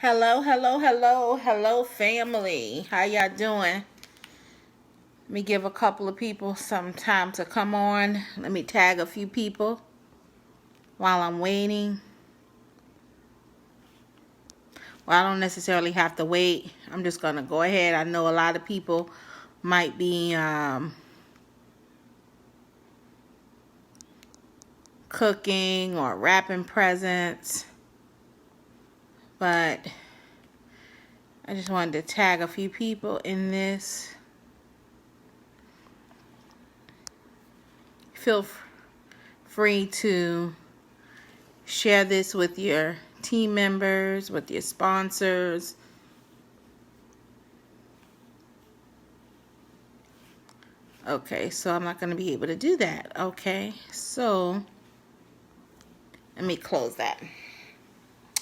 Hello, hello, hello, hello, family. How y'all doing? Let me give a couple of people some time to come on. Let me tag a few people while I'm waiting. Well, I don't necessarily have to wait. I'm just going to go ahead. I know a lot of people might be cooking or wrapping presents, but I just wanted to tag a few people in this. Feel free to share this with your team members, with your sponsors. Okay, so I'm not going to be able to do that. Okay, so let me close that.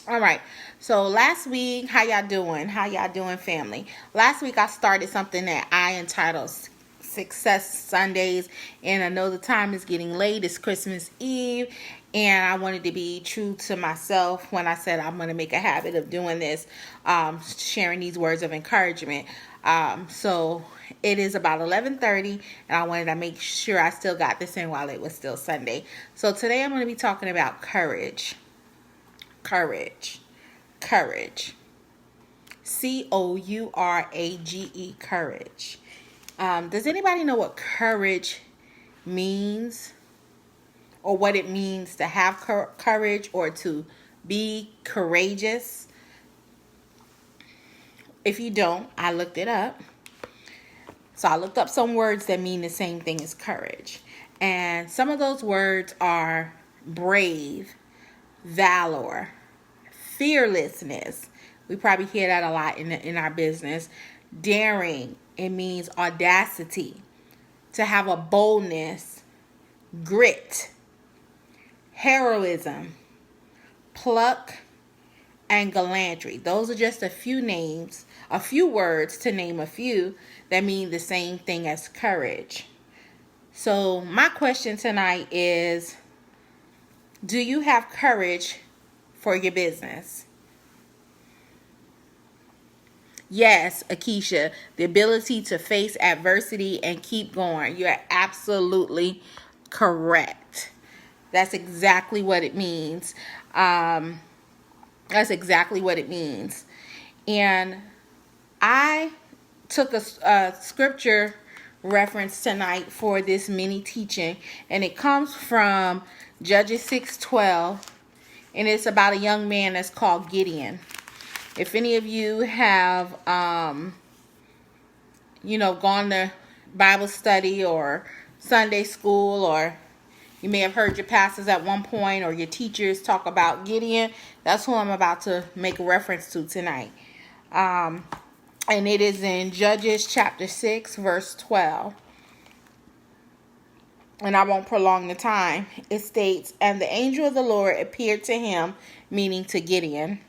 All right, so last week, how y'all doing? How y'all doing, family? Last week I started something that I entitled Success Sundays, and I know the time is getting late. It's Christmas Eve, and I wanted to be true to myself when I said I'm going to make a habit of doing this, sharing these words of encouragement. So it is about 11:30, and I wanted to make sure I still got this in while it was still Sunday. So today I'm going to be talking about courage. Courage. Courage. Courage. Courage. Does anybody know what courage means, or what it means to have courage or to be courageous? If you don't, I looked it up. So I looked up some words that mean the same thing as courage. And some of those words are brave, valor, fearlessness. We probably hear that a lot in our business. Daring, it means audacity, to have a boldness. Grit, heroism, pluck, and gallantry. Those are just a few names, a few words to name a few that mean the same thing as courage. So my question tonight is, do you have courage for your business? Yes, Akeisha, the ability to face adversity and keep going. You're absolutely correct. That's exactly what it means. That's exactly what it means. And I took a scripture reference tonight for this mini teaching, and it comes from Judges 6:12, and it's about a young man that's called Gideon. If any of you have gone to Bible study or Sunday school, or you may have heard your pastors at one point or your teachers talk about Gideon, that's who I'm about to make a reference to tonight. And it is in Judges chapter 6, verse 12. And I won't prolong the time. It states, "And the angel of the Lord appeared to him," meaning to Gideon,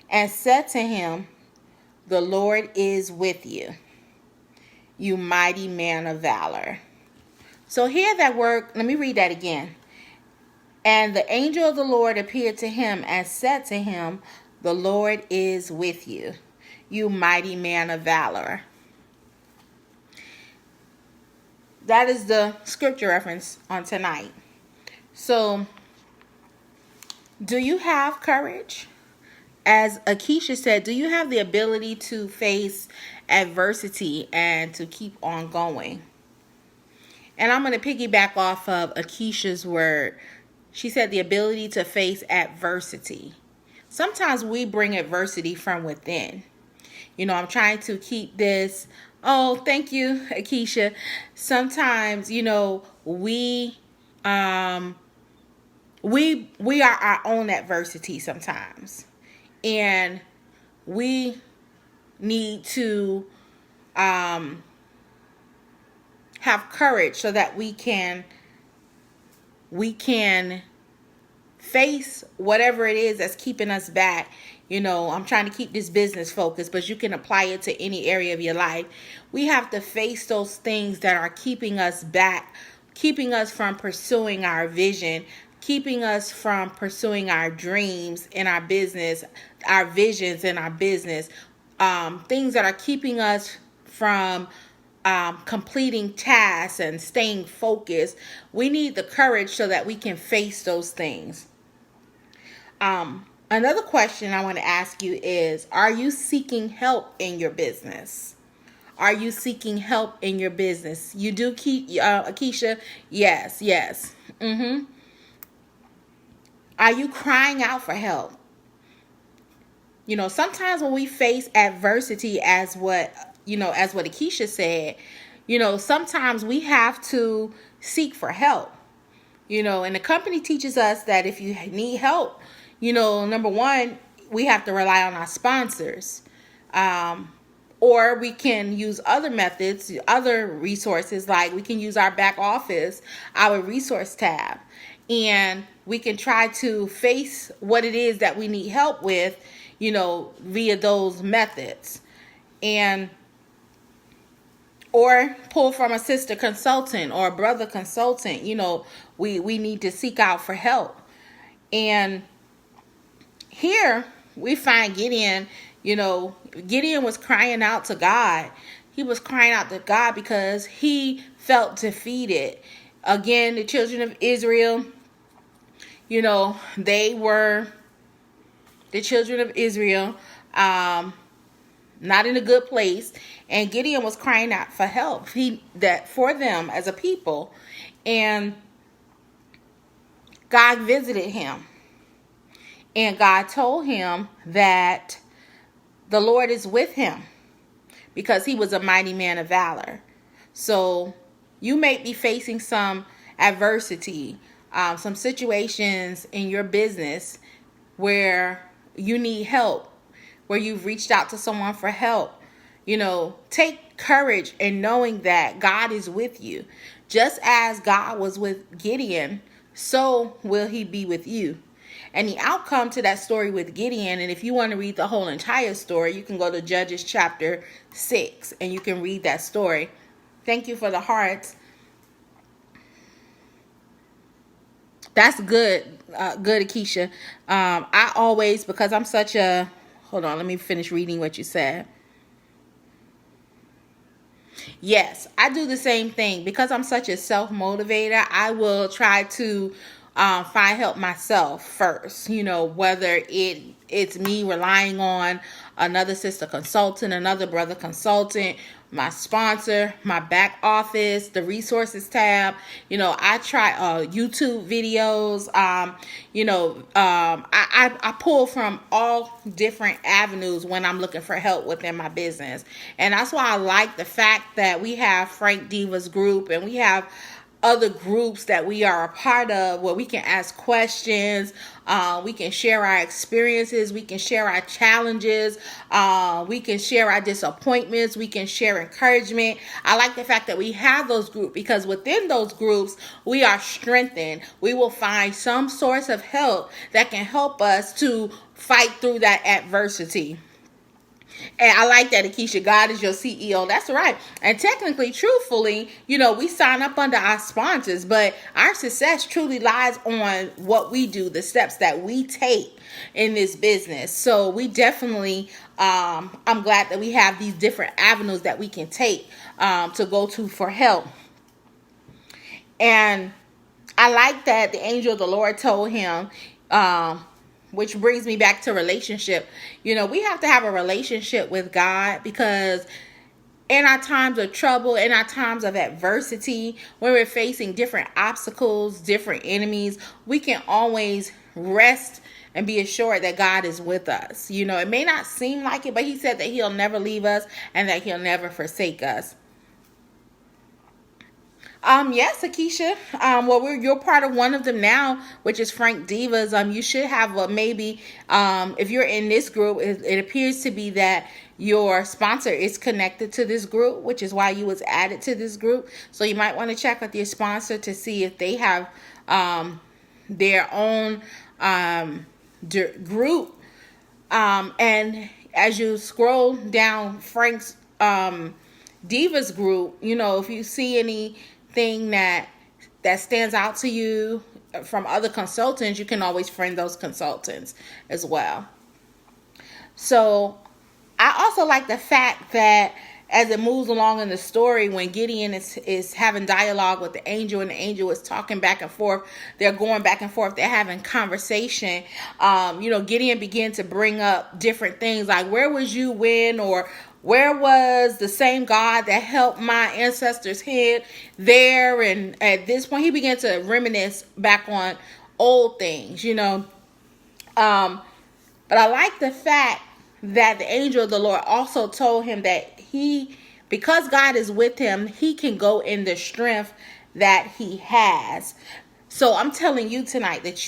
"and said to him, 'The Lord is with you, you mighty man of valor.'" So here that word, let me read that again. "And the angel of the Lord appeared to him and said to him, 'The Lord is with you, you mighty man of valor.'" That is the scripture reference on tonight. So, do you have courage? As Akeisha said, do you have the ability to face adversity and to keep on going? And I'm going to piggyback off of Akeisha's word. She said the ability to face adversity. Sometimes we bring adversity from within. I'm trying to keep this. Oh, thank you, Akeisha. Sometimes, we are our own adversity sometimes. And we need to have courage so that we can face whatever it is that's keeping us back. I'm trying to keep this business focused, but you can apply it to any area of your life. We have to face those things that are keeping us back, keeping us from pursuing our vision, keeping us from pursuing our dreams in our business, our visions in our business, things that are keeping us from completing tasks and staying focused. We need the courage so that we can face those things. Another question I want to ask you is, are you seeking help in your business? Are you seeking help in your business? You do, Akeisha? Yes, yes. Are you crying out for help? You know, sometimes when we face adversity, as what Akeisha said, you know, sometimes we have to seek for help. You know, and the company teaches us that if you need help, you know, number one, we have to rely on our sponsors. Or we can use other methods, other resources, like we can use our back office, our resource tab, and we can try to face what it is that we need help with, you know, via those methods. And or pull from a sister consultant or a brother consultant. You know, we need to seek out for help. And here we find Gideon. You know, Gideon was crying out to God. He was crying out to God because he felt defeated. Again, the children of Israel, you know, they were the children of Israel, not in a good place, and Gideon was crying out for help. That for them as a people, and God visited him, and God told him that the Lord is with him because he was a mighty man of valor. So you may be facing some adversity, some situations in your business where you need help, where you've reached out to someone for help. You know, take courage in knowing that God is with you. Just as God was with Gideon, so will he be with you. And the outcome to that story with Gideon, and if you want to read the whole entire story, you can go to Judges chapter 6 and you can read that story. Thank you for the hearts. That's good, good, Akeisha. I always, because I'm such a, hold on, let me finish reading what you said. Yes, I do the same thing. Because I'm such a self-motivator, I will try to find help myself first. You know, whether it's me relying on another sister consultant, another brother consultant, my sponsor, my back office, the resources tab. You know, I try YouTube videos. I pull from all different avenues when I'm looking for help within my business. And that's why I like the fact that we have Frank Diva's group, and we have other groups that we are a part of where we can ask questions, we can share our experiences, we can share our challenges, we can share our disappointments, we can share encouragement. I like the fact that we have those groups because within those groups we are strengthened. We will find some source of help that can help us to fight through that adversity. And I like that, Akeisha. God is your CEO. That's right. And technically, truthfully, you know, we sign up under our sponsors, but our success truly lies on what we do, the steps that we take in this business. So we definitely, I'm glad that we have these different avenues that we can take to go to for help. And I like that the angel of the Lord told him, which brings me back to relationship. You know, we have to have a relationship with God because in our times of trouble, in our times of adversity, when we're facing different obstacles, different enemies, we can always rest and be assured that God is with us. You know, it may not seem like it, but he said that he'll never leave us and that he'll never forsake us. Yes, Akeisha. Well, you're part of one of them now, which is Frank Divas. You should have maybe, if you're in this group, it appears to be that your sponsor is connected to this group, which is why you was added to this group. So you might want to check with your sponsor to see if they have their own group. And as you scroll down Frank's Divas group, you know, if you see anything that stands out to you, from other consultants, you can always friend those consultants as well. So I also like the fact that as it moves along in the story, when Gideon is having dialogue with the angel and the angel is talking back and forth, they're going back and forth, they're having conversation. Gideon began to bring up different things like, where was you when, or where was the same God that helped my ancestors hid there? And at this point, he began to reminisce back on old things, But I like the fact that the angel of the Lord also told him that because God is with him, he can go in the strength that he has. So I'm telling you tonight that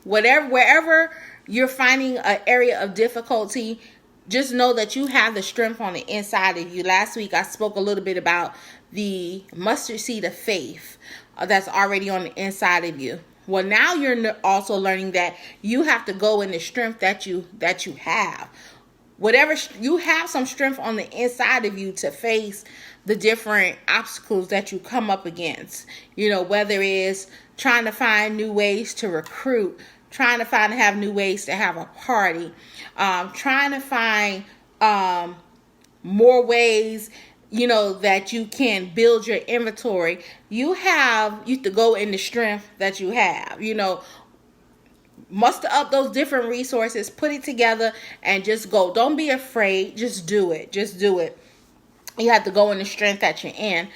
wherever you're finding an area of difficulty, just know that you have the strength on the inside of you. Last week I spoke a little bit about the mustard seed of faith that's already on the inside of you. Well, now you're also learning that you have to go in the strength that you have. Whatever, you have some strength on the inside of you to face the different obstacles that you come up against. Whether it's trying to find new ways to recruit, trying to have new ways to have a party, trying to find more ways, that you can build your inventory. You have to go in the strength that you have. Muster up those different resources, put it together, and just go. Don't be afraid. Just do it. You have to go in the strength that you're in.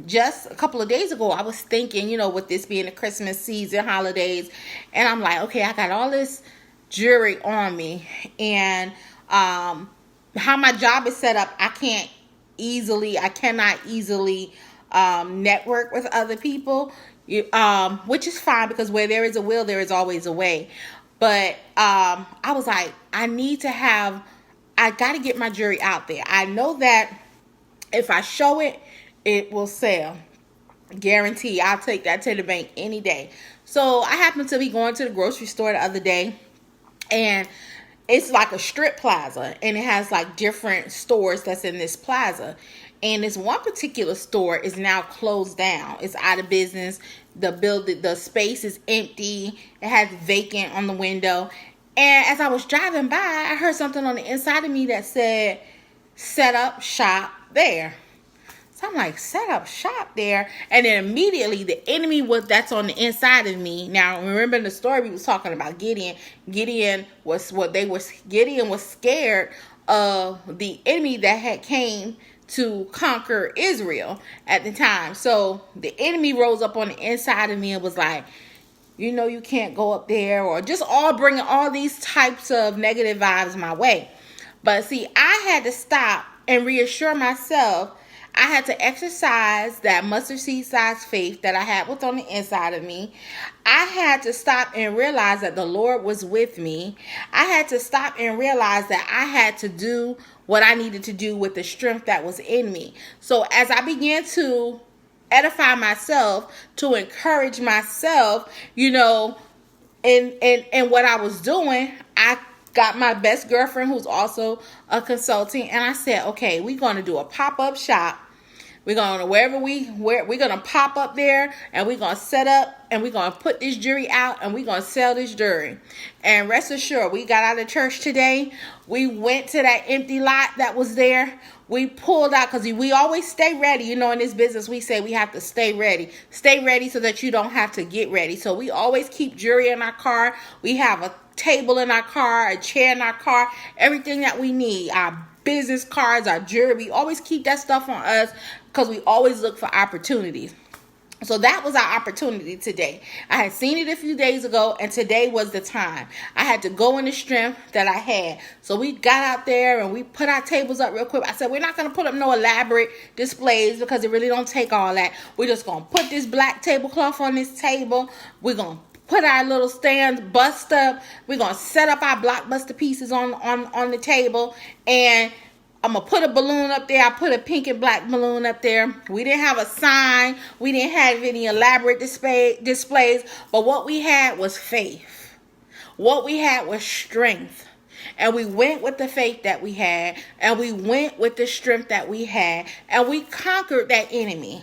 Just a couple of days ago, I was thinking, with this being the Christmas season, holidays, and I'm like, okay, I got all this jewelry on me, and how my job is set up, I cannot easily network with other people. Which is fine, because where there is a will, there is always a way. But I was like, I got to get my jewelry out there. I know that if I show it, it will sell. Guarantee. I'll take that to the bank any day. So I happened to be going to the grocery store the other day, and it's like a strip plaza, and it has like different stores that's in this plaza. And this one particular store is now closed down. It's out of business. The space is empty. It has vacant on the window. And as I was driving by, I heard something on the inside of me that said, set up shop there. So I'm like, set up shop there. And then immediately the enemy that's on the inside of me. Now, remember in the story we was talking about Gideon. Gideon was scared of the enemy that had came to conquer Israel at the time. So the enemy rose up on the inside of me and was like, you can't go up there, or just bringing all these types of negative vibes my way. But see, I had to stop and reassure myself. I had to exercise that mustard seed size faith that I had what's on the inside of me. I had to stop and realize that the Lord was with me. I had to stop and realize that I had to do what I needed to do with the strength that was in me. So as I began to edify myself, to encourage myself, in what I was doing, I got my best girlfriend, who's also a consultant, and I said, okay, we're going to do a pop-up shop. We're going to we're going to pop up there, and we're going to set up, and we're going to put this jewelry out, and we're going to sell this jewelry. And rest assured, we got out of church today. We went to that empty lot that was there. We pulled out, because we always stay ready. In this business, we say we have to stay ready. Stay ready so that you don't have to get ready. So we always keep jewelry in our car. We have a table in our car, a chair in our car, everything that we need, our business cards, our jewelry. We always keep that stuff on us, because we always look for opportunities. So that was our opportunity today. I had seen it a few days ago, and today was the time. I had to go in the strength that I had. So we got out there and we put our tables up real quick. I said, we're not going to put up no elaborate displays, because it really don't take all that. We're just going to put this black tablecloth on this table. We're going to put our little stands bust up. We're going to set up our blockbuster pieces on the table, and I'm going to put a balloon up there. I put a pink and black balloon up there. We didn't have a sign. We didn't have any elaborate displays. But what we had was faith. What we had was strength. And we went with the faith that we had. And we went with the strength that we had. And we conquered that enemy.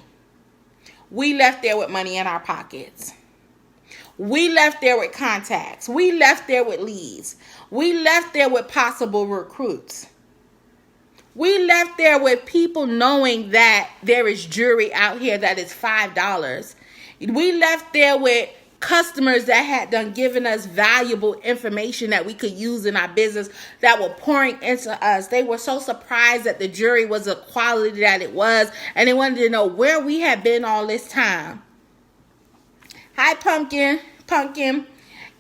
We left there with money in our pockets. We left there with contacts. We left there with leads. We left there with possible recruits. We left there with people knowing that there is jewelry out here that is $5. We left there with customers that had done given us valuable information that we could use in our business, that were pouring into us. They were so surprised that the jewelry was the quality that it was, and they wanted to know where we had been all this time. Hi, Pumpkin.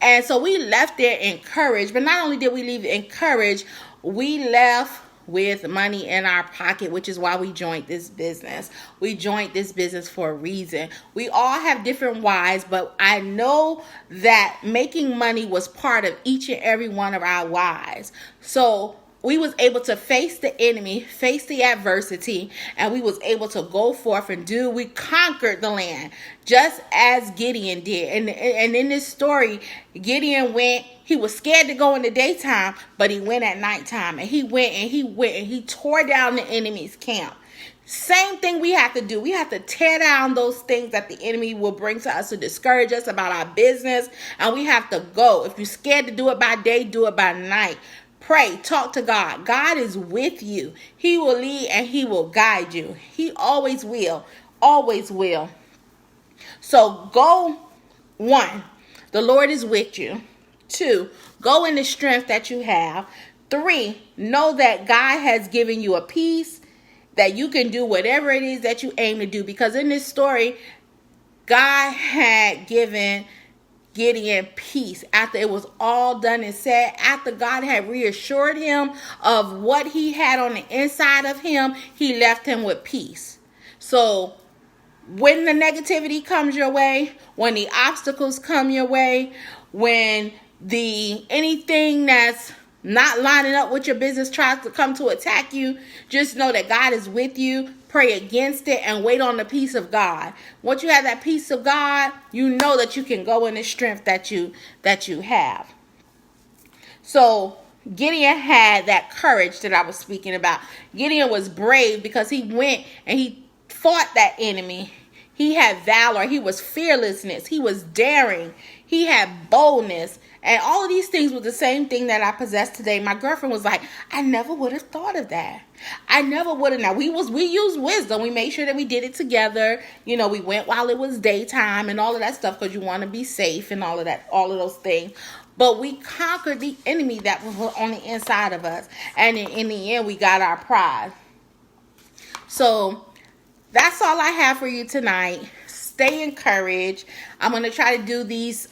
And so we left there encouraged, but not only did we leave encouraged, we left with money in our pocket, which is why we joined this business. We joined this business for a reason. We all have different whys, but I know that making money was part of each and every one of our whys. So we was able to face the enemy, face the adversity, and we was able to go forth and do. We conquered the land, just as Gideon did. And in this story, Gideon went. He was scared to go in the daytime, but he went at nighttime. And he went and he tore down the enemy's camp. Same thing we have to do. We have to tear down those things that the enemy will bring to us to discourage us about our business. And we have to go. If you're scared to do it by day, do it by night. Pray, talk to God. God is with you. He will lead and he will guide you. He always will. Always will. So go, 1, the Lord is with you. 2, go in the strength that you have. 3, know that God has given you a peace that you can do whatever it is that you aim to do. Because in this story, God had given Gideon peace after it was all done and said, after God had reassured him of what he had on the inside of him, he left him with peace. So when the negativity comes your way, when the obstacles come your way, when anything that's not lining up with your business tries to come to attack you, just know that God is with you. Pray against it and wait on the peace of God. Once you have that peace of God, you know that you can go in the strength that you have. So Gideon had that courage that I was speaking about. Gideon was brave because he went and he fought that enemy. He had valor. He was fearlessness. He was daring. He had boldness. And all of these things were the same thing that I possess today. My girlfriend was like, I never would have thought of that. I never would have. Now, we used wisdom. We made sure that we did it together. You know, we went while it was daytime and all of that stuff because you want to be safe and all of that, all of those things. But we conquered the enemy that was on the inside of us. And in the end, we got our prize. So that's all I have for you tonight. Stay encouraged. I'm going to try to do these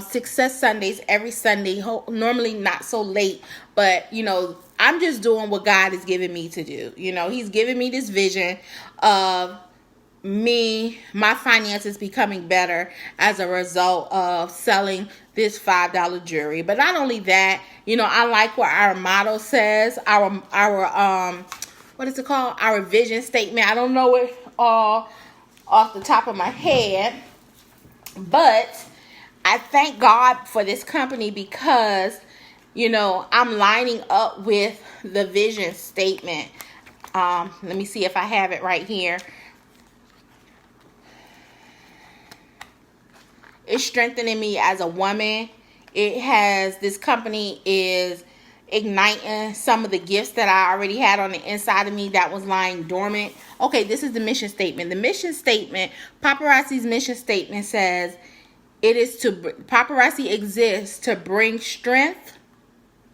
Success Sundays every Sunday. Normally not so late, but, you know, I'm just doing what God is giving me to do. You know, he's giving me this vision of my finances becoming better as a result of selling this $5 jewelry. But not only that, you know, I like what our motto says, our what is it called? Our vision statement. I don't know it all off the top of my head, but I thank God for this company because, you know, I'm lining up with the vision statement. Let me see if I have it right here. It's strengthening me as a woman. This company is igniting some of the gifts that I already had on the inside of me that was lying dormant. Okay, this is the mission statement. The mission statement, Paparazzi's mission statement says, Paparazzi exists to bring strength,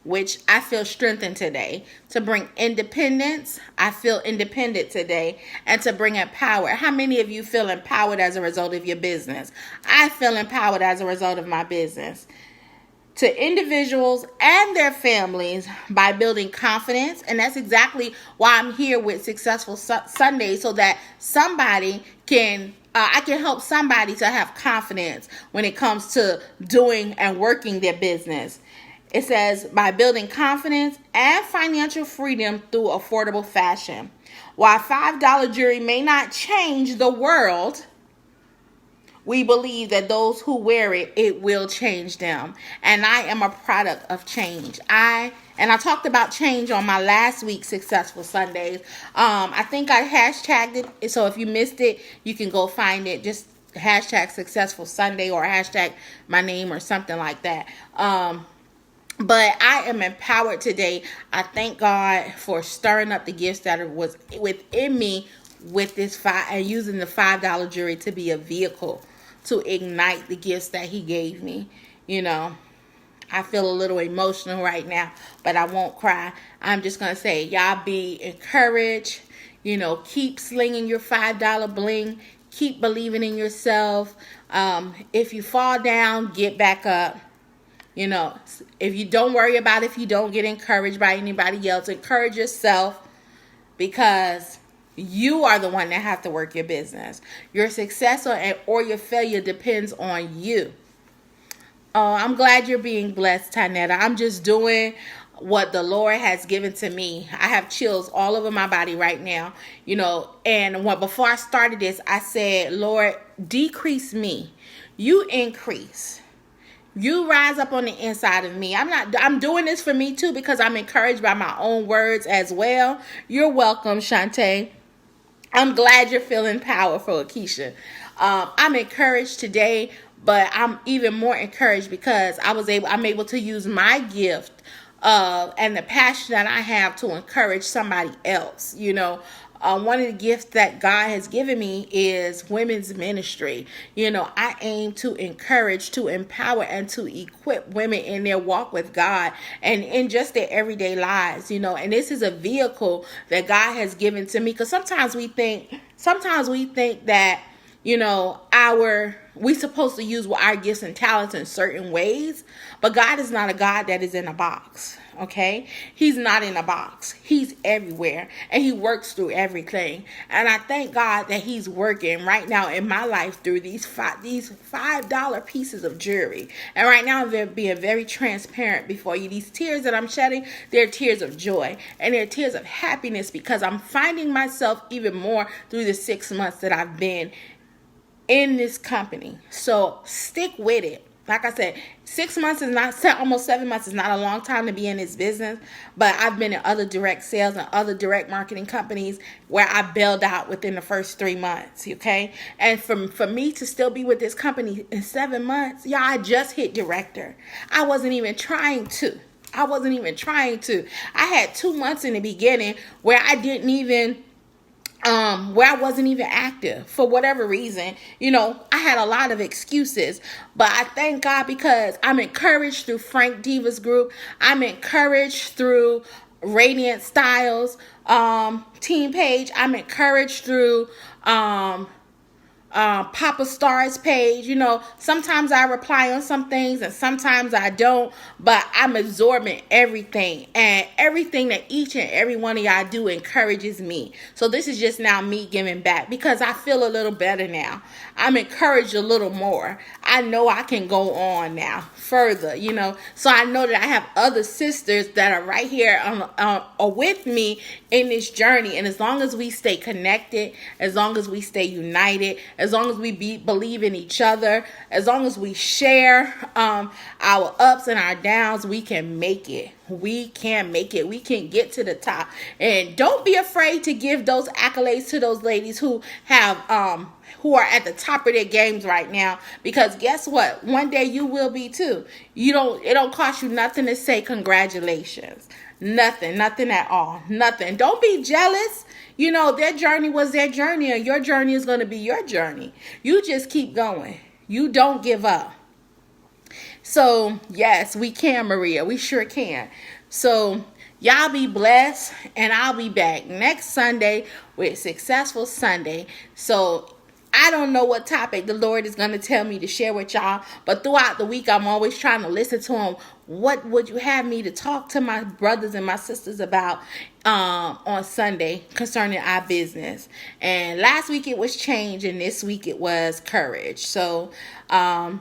which I feel strengthened today, to bring independence, I feel independent today, and to bring empower. How many of you feel empowered as a result of your business? I feel empowered as a result of my business. To individuals and their families by building confidence. And that's exactly why I'm here with Successful Sundays, so that somebody I can help somebody to have confidence when it comes to doing and working their business. It says by building confidence and financial freedom through affordable fashion. While $5 jewelry may not change the world, we believe that those who wear it will change them. And I am a product of change. I talked about change on my last week's Successful Sundays. I think I hashtagged it. So if you missed it, you can go find it. Just hashtag successful Sunday or hashtag my name or something like that. But I am empowered today. I thank God for stirring up the gifts that was within me with this and using the $5 jury to be a vehicle to ignite the gifts that he gave me. You know, I feel a little emotional right now, but I won't cry. I'm just going to say, y'all be encouraged. You know, keep slinging your $5 bling. Keep believing in yourself. If you fall down, get back up. You know, if you don't worry about if you don't get encouraged by anybody else, encourage yourself, because you are the one that have to work your business. Your success or your failure depends on you. I'm glad you're being blessed, Tanetta. I'm just doing what the Lord has given to me. I have chills all over my body right now, you know, and before I started this, I said, Lord, decrease me. You increase. You rise up on the inside of me. I'm doing this for me too, because I'm encouraged by my own words as well. You're welcome, Shantae. I'm glad you're feeling powerful, Akeisha. I'm encouraged today, but I'm even more encouraged because I'm able to use my gift and the passion that I have to encourage somebody else. You know, one of the gifts that God has given me is women's ministry. You know, I aim to encourage, to empower, and to equip women in their walk with God and in just their everyday lives, you know. And this is a vehicle that God has given to me, because sometimes we think that, you know, we're supposed to use our gifts and talents in certain ways, but God is not a God that is in a box. Okay, he's not in a box. He's everywhere, and he works through everything. And I thank God that he's working right now in my life through these $5 pieces of jewelry. And right now, they're being very transparent before you. These tears that I'm shedding, they're tears of joy, and they're tears of happiness, because I'm finding myself even more through the 6 months that I've been in this company. So stick with it. Like I said, 6 months is not, almost 7 months is not a long time to be in this business, but I've been in other direct sales and other direct marketing companies where I bailed out within the first 3 months, okay? And for me to still be with this company in 7 months, y'all, I just hit director. I wasn't even trying to. I had 2 months in the beginning where I didn't even where I wasn't even active for whatever reason. You know, I had a lot of excuses, but I thank God because I'm encouraged through Frank Diva's group. I'm encouraged through Radiant Styles team page. I'm encouraged through Papa Star's page. You know, sometimes I reply on some things and sometimes I don't, but I'm absorbing everything, and everything that each and every one of y'all do encourages me. So this is just now me giving back, because I feel a little better now. I'm encouraged a little more. I know I can go on now further, you know. So I know that I have other sisters that are right here with me in this journey. And as long as we stay connected, as long as we stay united, as long as we believe in each other, as long as we share our ups and our downs, we can make it. We can make it. We can get to the top. And don't be afraid to give those accolades to those ladies who have who are at the top of their games right now, because guess what? One day you will be too. It don't cost you nothing to say congratulations. Nothing at all. Nothing. Don't be jealous. You know, their journey was their journey, and your journey is going to be your journey. You just keep going. You don't give up. So, yes, we can, Maria. We sure can. So, y'all be blessed, and I'll be back next Sunday with Successful Sunday. So, I don't know what topic the Lord is going to tell me to share with y'all, but throughout the week, I'm always trying to listen to him. What would you have me to talk to my brothers and my sisters about on Sunday concerning our business? And last week it was change, and this week it was courage. So, y'all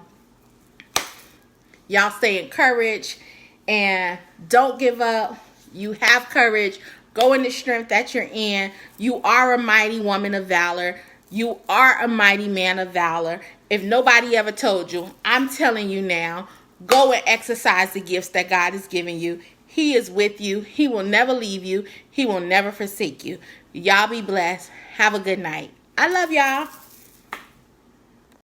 stay encouraged and don't give up. You have courage. Go in the strength that you're in. You are a mighty woman of valor. You are a mighty man of valor. If nobody ever told you, I'm telling you now, go and exercise the gifts that God has given you. He is with you. He will never leave you. He will never forsake you. Y'all be blessed. Have a good night. I love y'all.